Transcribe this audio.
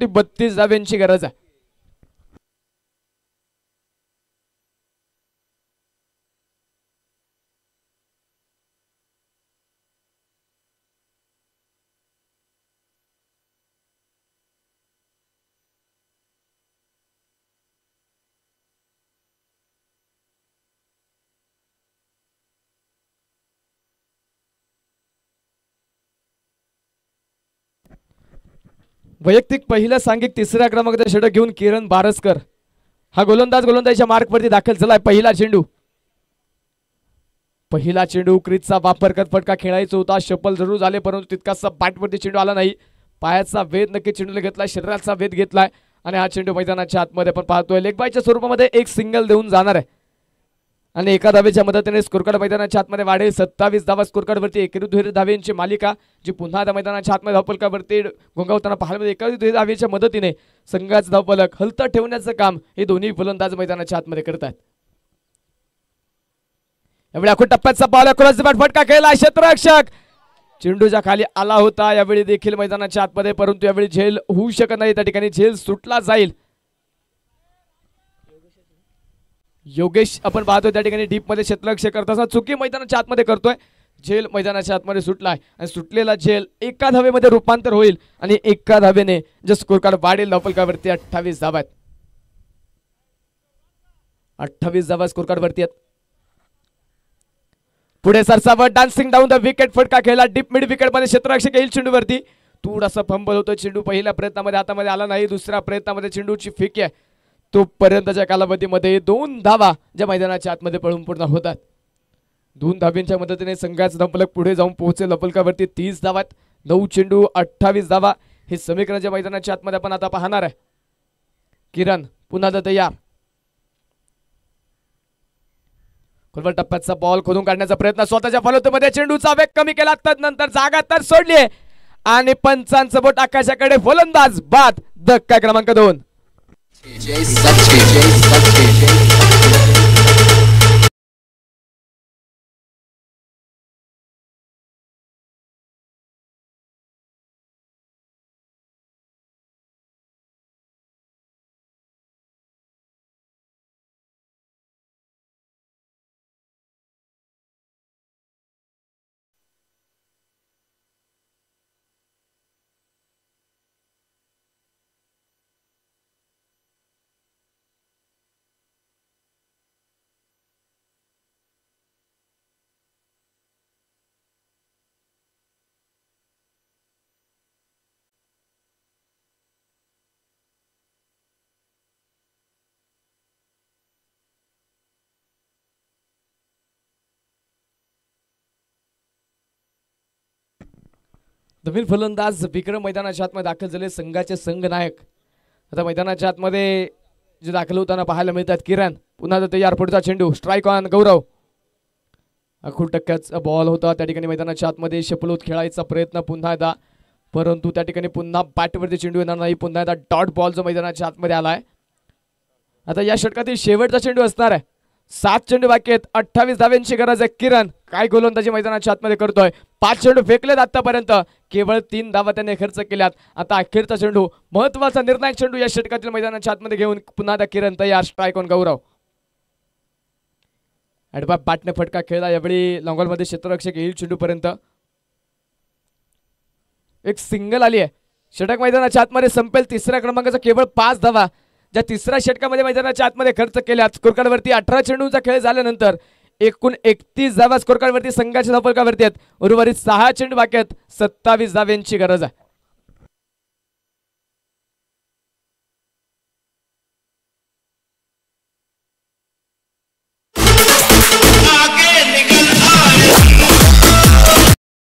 32 धाव्यांची गरज आहे. वैयक्तिक पहिल्या सांघिक तिसऱ्या क्रमांकाचा षटक घेऊन किरण बारसकर हा गोलंदाजीच्या मार्कवरती दाखल झालाय. पहिला चेंडू क्रीजचा वापर करत फटका खेळायचा होता. शपल जरूर झाले परंतु तितकासा बॅटवरती चेंडू आला नाही. पायाचा वेध नक्की चेंडूला घेतलाय, शरीराचा वेध घेतलाय आणि हा चेंडू मैदानाच्या आतमध्ये आपण पाहतोय. लेग बायच्या स्वरूपामध्ये एक सिंगल देऊन जाणार आहे आणि एका धावेच्या मदतीने स्कोरकार्ड मैदानाच्या आतमध्ये वाढेल. 27 धावा स्कोरकार्डवरती. एकेरी धावेंची मालिका जी पुन्हा मैदानाच्या आतमध्ये धावफलकावरती घोंगावताना पाहायला मिळते. एका धावेच्या मदतीने संघाचं धावफलक हलतं ठेवण्याचं काम हे दोन्ही फलंदाज मैदानाच्या आतमध्ये करतात. यावेळी आखूड टप्प्याचा बॉल क्रॉस बॅट फटका खेळला. क्षेत्ररक्षक चेंडूच्या खाली आला होता यावेळी देखील मैदानाच्या आतमध्ये, परंतु यावेळी झेल होऊ शकत नाही. त्या ठिकाणी झेल सुटला जाईल. योगेश आपण पाहतोय त्या ठिकाणी डीप मध्ये क्षेत्ररक्षक करताना चुकी मैदानाच्या आतमध्ये करतोय. झेल मैदानाच्या आतमध्ये सुटलाय आणि सुटलेला झेल एका धावेमध्ये रूपांतर होईल आणि एका धावेने जे स्कोर कार्ड वाढेल धावफलकावरती 28 धावा आहेत. 28 धावा स्कोर कार्ड वरती आहेत. पुढे सरसावत डान्सिंग डाऊन द विकेट फटका खेळला. डीप मिड विकेट मध्ये क्षेत्ररक्षक येईल चेंडूवरती. थोडासा फंबल होतो. चेंडू पहिल्या प्रयत्नामध्ये हातामध्ये आला नाही. दुसऱ्या प्रयत्नामध्ये चेंडूची फेकी आहे. तोपर्यंतच्या कालावधीमध्ये 2 धावा ज्या मैदानाच्या आतमध्ये पळून पूर्ण होतात. 2 धाव्यांच्या मदतीने संघाचा धावफलक पुढे जाऊन पोहोचेल धावफलकावरती 30 धावात. 9 चेंडू 28 धावा हे समीकरण ज्या मैदानाच्या आतमध्ये आपण आता पाहणार आहे. किरण पुन्हा तयार. खोलवर टप्प्याचा बॉल खोदून काढण्याचा प्रयत्न. स्वतःच्या फलवतीमध्ये चेंडूचा वेग कमी केला. तदनंतर जागा तर सोडली आणि पंचांचं बोट आकाशाकडे. फलंदाज बाद. धक्का क्रमांक 2. नवीन फलंदाज विक्रम मैदानाच्या आतमध्ये दाखल झाले. संघाचे संघनायक आता मैदानाच्या आतमध्ये जे दाखल होताना पाहायला मिळतात. किरण पुन्हा तयार. पुढचा चेंडू स्ट्राईक ऑन. गौरव आखूड टक्क्याचा बॉल होता. त्या ठिकाणी मैदानाच्या आतमध्ये शपलोत खेळायचा प्रयत्न पुन्हा एकदा, परंतु त्या ठिकाणी पुन्हा बॅटवरती चेंडू येणार नाही. पुन्हा एकदा डॉट बॉल जो मैदानाच्या आतमध्ये आलाय. आता या षटकातील शेवटचा चेंडू असणार आहे. 7 चेंडू बाकी आहेत. 28 धाव्यांची गरज आहे. किरण काय गोलंदाजी मैदानाच्या आतमध्ये करतोय. 5 चेंडू फेकलेत आतापर्यंत. केवळ 3 धावा त्याने खर्च केल्यात. आता अखेरचा चेंडू महत्वाचा निर्णायक चेंडू या षटकातील मैदानाच्या आतमध्ये घेऊन पुन्हा एकदा किरण तयार. Strike on. गौरव ॲडबॅक बॅटने फटका खेळला. यावेळी लॉंगॉल मध्ये क्षेत्ररक्षक येईल चेंडू पर्यंत. एक सिंगल आली आहे. षटक मैदानाच्या आतमध्ये संपेल. तिसऱ्या क्रमांकाचा केवळ 5 धावा ज्या तिसऱ्या षटकामध्ये मैदानाच्या आतमध्ये खर्च केल्यात. स्कोरकार्डवरती 18 चेंडूंचा खेळ झाल्यानंतर एकूण 31 धावा स्कोरकार्डवरती संघाच्या धावफलकावरती आहेत. उर्वरित 6 चेंडू बाकी आहेत. 27 धाव्यांची गरज आहे.